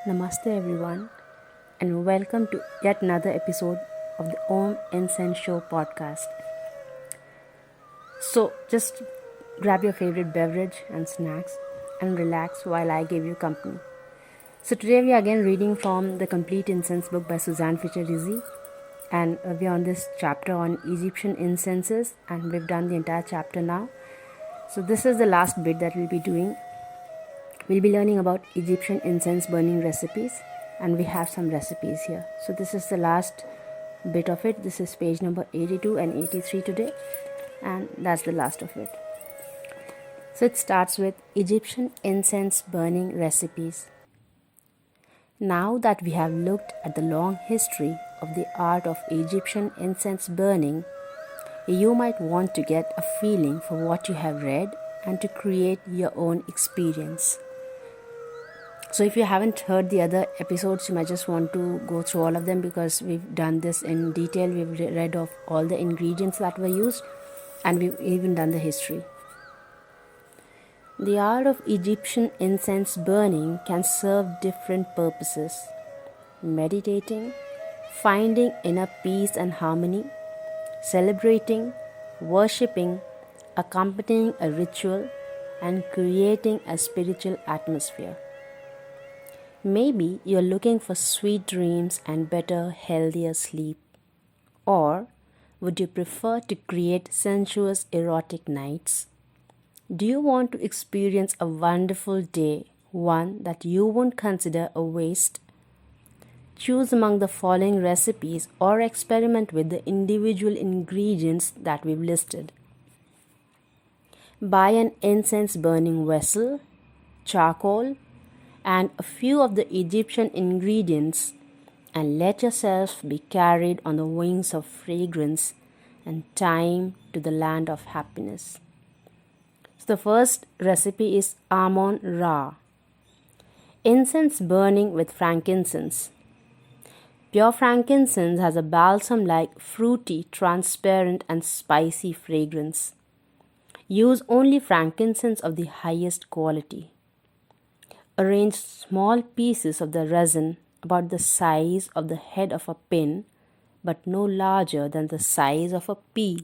Namaste everyone and welcome to yet another episode of the Om Incense Show podcast. So just grab your favorite beverage and snacks and relax while I give you company. So today we are again reading from the Complete Incense book by Suzanne Fischer-Rizzi, and we are on this chapter on Egyptian incenses, and we've done the entire chapter now. So this is the last bit that we'll be doing. We'll be learning about Egyptian incense burning recipes, and we have some recipes here. So this is the last bit of it. This is page number 82 and 83 today, and that's the last of it. So it starts with Egyptian incense burning recipes. Now that we have looked at the long history of the art of Egyptian incense burning, you might want to get a feeling for what you have read and to create your own experience. So if you haven't heard the other episodes, you might just want to go through all of them because we've done this in detail. We've read of all the ingredients that were used, and we've even done the history. The art of Egyptian incense burning can serve different purposes: meditating, finding inner peace and harmony, celebrating, worshipping, accompanying a ritual, and creating a spiritual atmosphere. Maybe you're looking for sweet dreams and better, healthier sleep. Or would you prefer to create sensuous, erotic nights? Do you want to experience a wonderful day, one that you won't consider a waste? Choose among the following recipes or experiment with the individual ingredients that we've listed. Buy an incense burning vessel, charcoal, and a few of the Egyptian ingredients, and let yourself be carried on the wings of fragrance and time to the land of happiness. So the first recipe is Amon Ra. Incense burning with frankincense. Pure frankincense has a balsam-like, fruity, transparent and spicy fragrance. Use only frankincense of the highest quality. Arrange small pieces of the resin about the size of the head of a pin, but no larger than the size of a pea,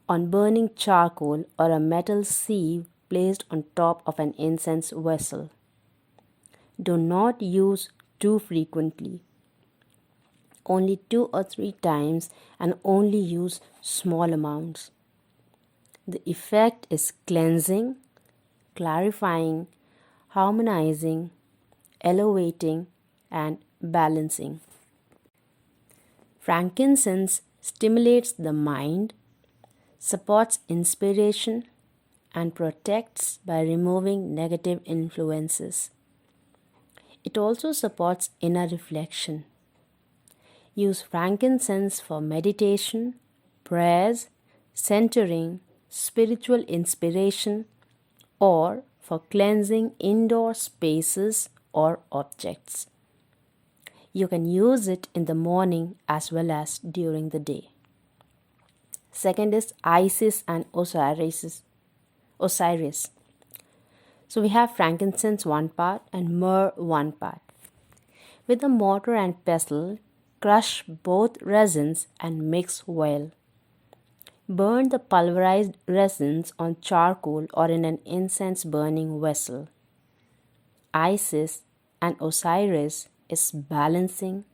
on burning charcoal or a metal sieve placed on top of an incense vessel. Do not use too frequently. Only 2 or 3 times, and only use small amounts. The effect is cleansing, clarifying, harmonizing, elevating, and balancing. Frankincense stimulates the mind, supports inspiration, and protects by removing negative influences. It also supports inner reflection. Use frankincense for meditation, prayers, centering, spiritual inspiration, or for cleansing indoor spaces or objects. You can use it in the morning as well as during the day. Second is Isis and Osiris. So we have frankincense 1 part and myrrh 1 part. With a mortar and pestle, crush both resins and mix well. Burn the pulverized resins on charcoal or in an incense burning vessel. Isis and Osiris is balancing,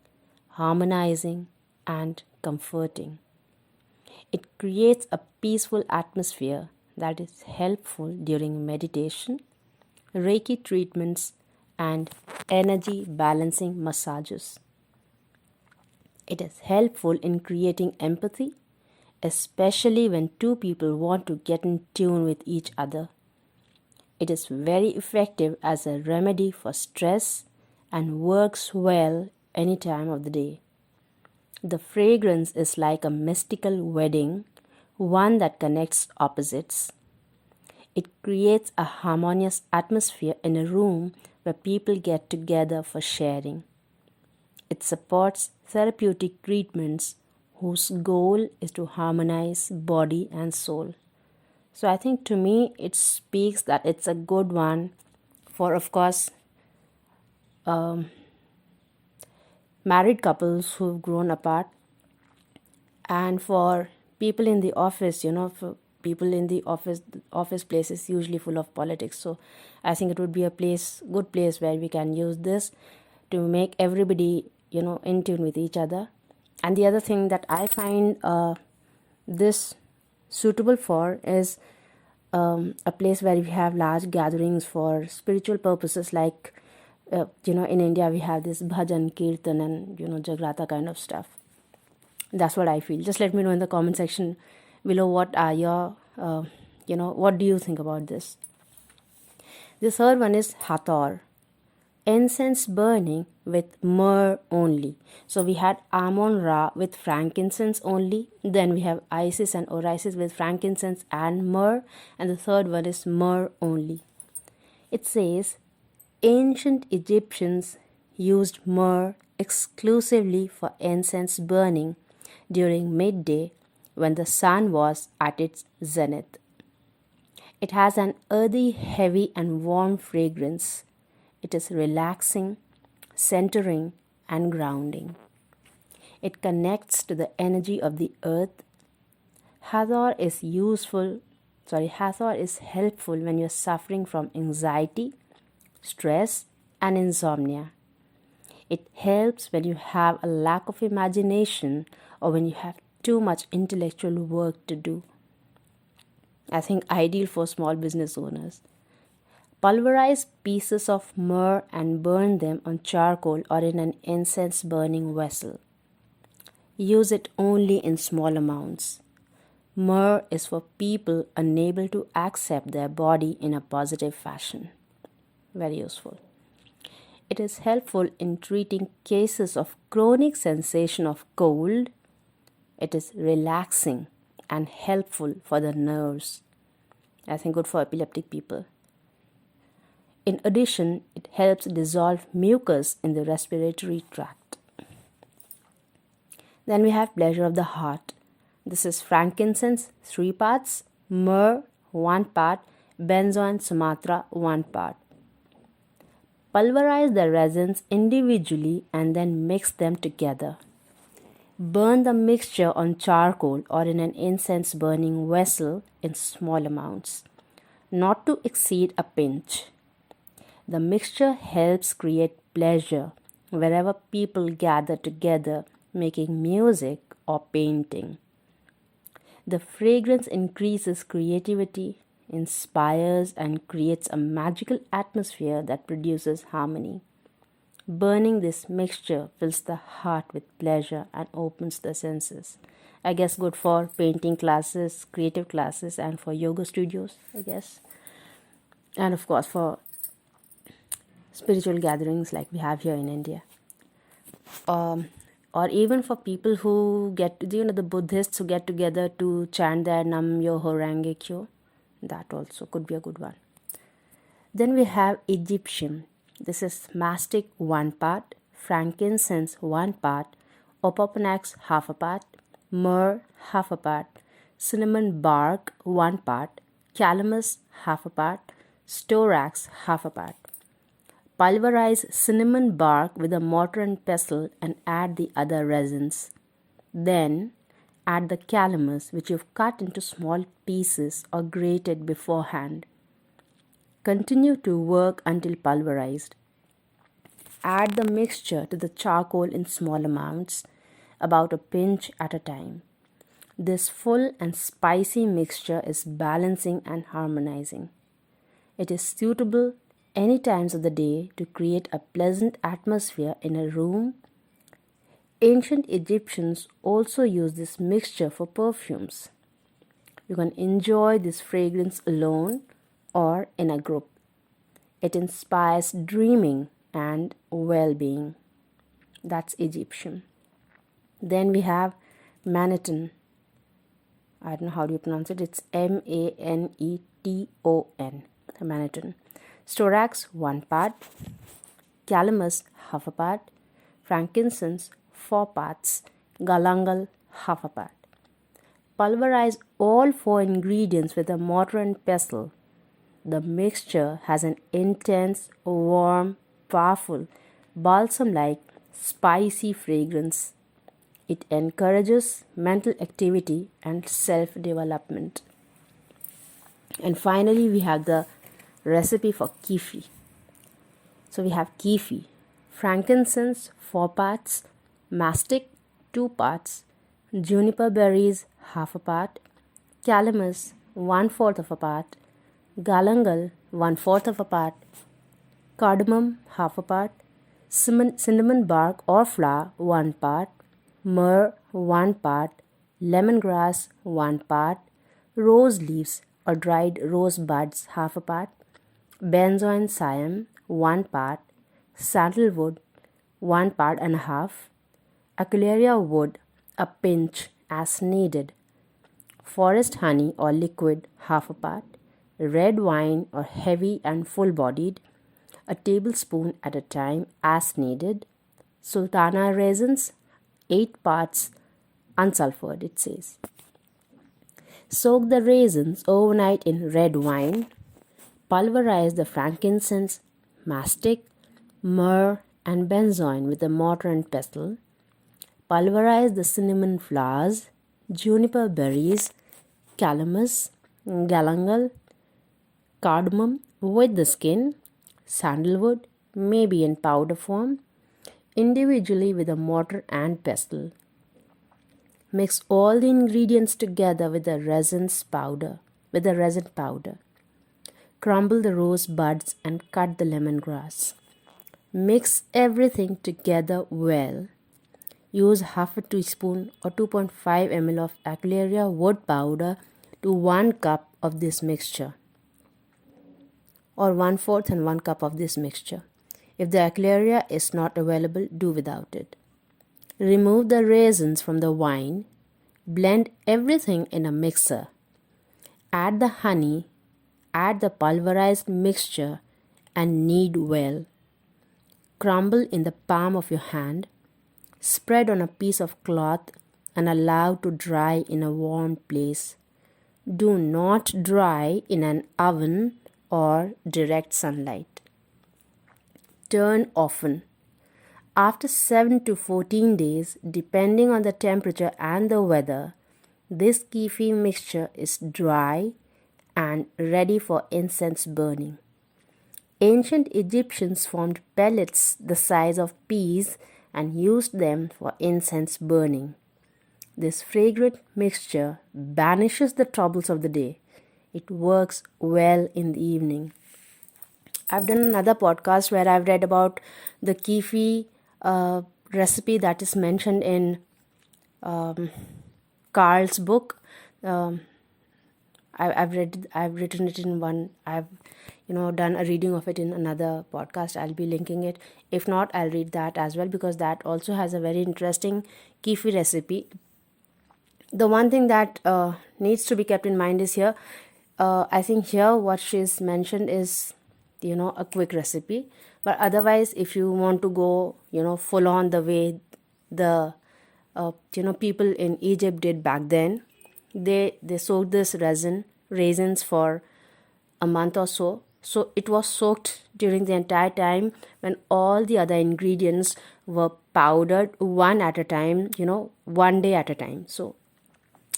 harmonizing, and comforting. It creates a peaceful atmosphere that is helpful during meditation, Reiki treatments, and energy balancing massages. It is helpful in creating empathy, especially when 2 people want to get in tune with each other. It is very effective as a remedy for stress and works well any time of the day. The fragrance is like a mystical wedding, one that connects opposites. It creates a harmonious atmosphere in a room where people get together for sharing. It supports therapeutic treatments whose goal is to harmonize body and soul. So I think to me it speaks that it's a good one for, of course, um, married couples who've grown apart, and for people in the office, for people in the office place is usually full of politics. So I think it would be a good place where we can use this to make everybody in tune with each other. And the other thing that I find this suitable for is a place where we have large gatherings for spiritual purposes, like in India we have this bhajan, kirtan, and jagrata kind of stuff. That's what I feel. Just let me know in the comment section below what are your what do you think about this. The third one is hathor, incense burning with myrrh only. So we had Amon Ra with frankincense only. Then we have Isis and Orisis with frankincense and myrrh. And the third one is myrrh only. It says ancient Egyptians used myrrh exclusively for incense burning during midday when the sun was at its zenith. It has an earthy, heavy, and warm fragrance. It is relaxing, centering, and grounding. It connects to the energy of the earth. Hathor is helpful when you're suffering from anxiety, stress, and insomnia. It helps when you have a lack of imagination or when you have too much intellectual work to do. I think ideal for small business owners. Pulverize pieces of myrrh and burn them on charcoal or in an incense burning vessel. Use it only in small amounts. Myrrh is for people unable to accept their body in a positive fashion. Very useful. It is helpful in treating cases of chronic sensation of cold. It is relaxing and helpful for the nerves. I think good for epileptic people. In addition, it helps dissolve mucus in the respiratory tract. Then we have pleasure of the heart. This is frankincense, 3 parts, myrrh, 1 part, benzo and sumatra, 1 part. Pulverize the resins individually and then mix them together. Burn the mixture on charcoal or in an incense burning vessel in small amounts, not to exceed a pinch. The mixture helps create pleasure wherever people gather together making music or painting. The fragrance increases creativity, inspires, and creates a magical atmosphere that produces harmony. Burning this mixture fills the heart with pleasure and opens the senses. I guess good for painting classes, creative classes, and for yoga studios, I guess. And of course for spiritual gatherings like we have here in India. Or even for people who the Buddhists who get together to chant their Nam Myoho Renge Kyo. That also could be a good one. Then we have Egyptian. This is mastic 1 part, frankincense 1 part, opoponax half a part, myrrh half a part, cinnamon bark 1 part, calamus half a part, storax half a part. Pulverize cinnamon bark with a mortar and pestle and add the other resins. Then add the calamus, which you've cut into small pieces or grated beforehand. Continue to work until pulverized. Add the mixture to the charcoal in small amounts, about a pinch at a time. This full and spicy mixture is balancing and harmonizing. It is suitable any times of the day to create a pleasant atmosphere in a room. Ancient Egyptians also used this mixture for perfumes. You can enjoy this fragrance alone or in a group. It inspires dreaming and well-being. That's Egyptian. Then we have Manhattan. I don't know how do you pronounce it. It's Maneton. Manhattan. Storax 1 part, calamus half a part, frankincense 4 parts, galangal half a part. Pulverize all 4 ingredients with a mortar and pestle. The mixture has an intense, warm, powerful, balsam like spicy fragrance. It encourages mental activity and self development. And finally, we have the recipe for kifi. So we have kifi, frankincense 4 parts, mastic 2 parts, juniper berries half a part, calamus 1/4 of a part, galangal 1/4 of a part, cardamom half a part, cinnamon bark or flower 1 part, myrrh 1 part, lemongrass 1 part, rose leaves or dried rose buds half a part, benzoin cyme 1 part, sandalwood 1 part and a half, Aquileria wood a pinch as needed, forest honey or liquid half a part, red wine or heavy and full bodied, a tablespoon at a time as needed, sultana raisins 8 parts unsulfured, it says. Soak the raisins overnight in red wine, pulverize the frankincense, mastic, myrrh and benzoin with a mortar and pestle, pulverize the cinnamon flowers, juniper berries, calamus, galangal, cardamom with the skin, sandalwood, maybe in powder form, individually with a mortar and pestle. Mix all the ingredients together with the resin powder. Crumble the rose buds and cut the lemongrass. Mix everything together well. Use half a teaspoon or 2.5 ml of Aquileria wood powder to 1 cup of this mixture, or 1/4 and 1 cup of this mixture. If the Aquileria is not available, do without it. Remove the raisins from the wine. Blend everything in a mixer. Add the honey. Add the pulverized mixture and knead well. Crumble in the palm of your hand. Spread on a piece of cloth and allow to dry in a warm place. Do not dry in an oven or direct sunlight. Turn often. After 7 to 14 days, depending on the temperature and the weather, this kifi mixture is dry and ready for incense burning. Ancient Egyptians formed pellets the size of peas and used them for incense burning. This fragrant mixture banishes the troubles of the day. It works well in the evening. I've done another podcast where I've read about the kifi recipe that is mentioned in Carl's book. I've written it in one. I've done a reading of it in another podcast. I'll be linking it. If not, I'll read that as well, because that also has a very interesting kifi recipe. The one thing that needs to be kept in mind is here. I think here what she's mentioned is a quick recipe. But otherwise, if you want to go full on the way the people in Egypt did back then, they soaked this raisins for a month or so. So it was soaked during the entire time when all the other ingredients were powdered one at a time, 1 day at a time. So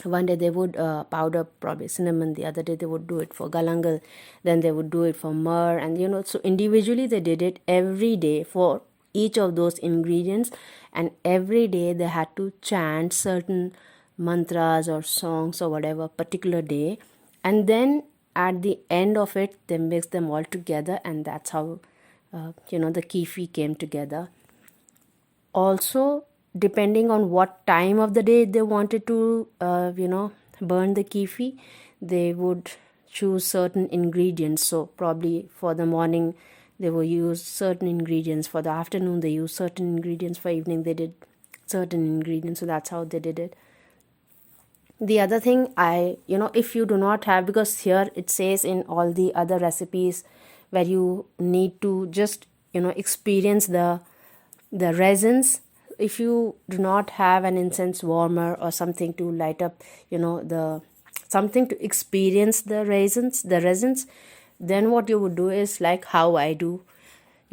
one day they would powder probably cinnamon, the other day they would do it for galangal, then they would do it for myrrh, and so individually they did it every day for each of those ingredients, and every day they had to chant certain mantras or songs or whatever particular day, and then at the end of it they mix them all together, and that's how the kifi came together. Also, depending on what time of the day they wanted to burn the kifi, they would choose certain ingredients. So probably for the morning they will use certain ingredients, for the afternoon they use certain ingredients, for evening they did certain ingredients. So that's how they did it. The other thing, if you do not have, because here it says in all the other recipes where you need to just experience the resins. If you do not have an incense warmer or something to light up something to experience the resins, then what you would do is like how I do.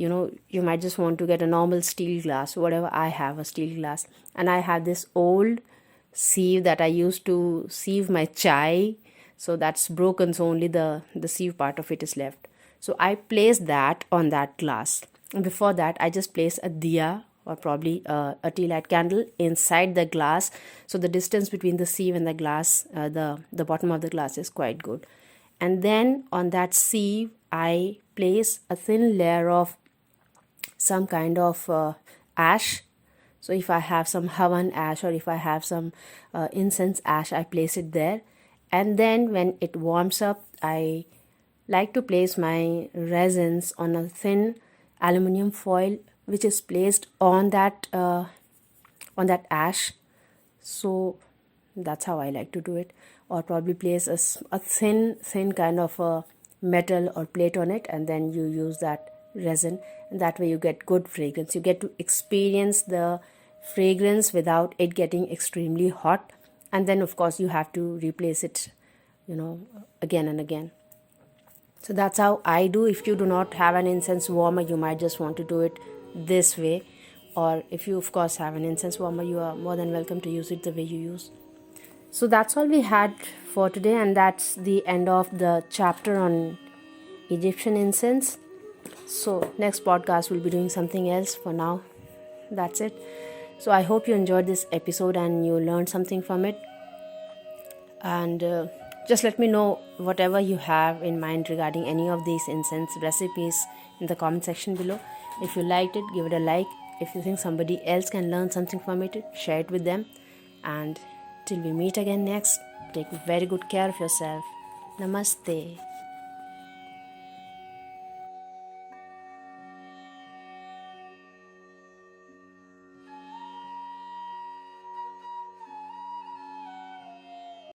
you might just want to get a normal steel glass. Whatever, I have a steel glass, and I have this old sieve that I used to sieve my chai. So that's broken, so only the sieve part of it is left. So I place that on that glass. And before that, I just place a diya, or probably a tea light candle, inside the glass. So the distance between the sieve and the glass, the bottom of the glass, is quite good. And then on that sieve, I place a thin layer of some kind of ash. So if I have some havan ash, or if I have some incense ash, I place it there. And then when it warms up, I like to place my resins on a thin aluminum foil, which is placed on that ash. So that's how I like to do it. Or probably place a thin kind of a metal or plate on it, and then you use that resin, and that way you get good fragrance. You get to experience the fragrance without it getting extremely hot. And then of course you have to replace it, again and again. So that's how I do. If you do not have an incense warmer, you might just want to do it this way. Or if you of course have an incense warmer, you are more than welcome to use it the way you use. So that's all we had for today, and that's the end of the chapter on Egyptian incense. So next podcast we'll be doing something else. For now, that's it. So I hope you enjoyed this episode and you learned something from it. And just let me know whatever you have in mind regarding any of these incense recipes in the comment section below. If you liked it, give it a like. If you think somebody else can learn something from it, share it with them. And till we meet again next, take very good care of yourself. Namaste.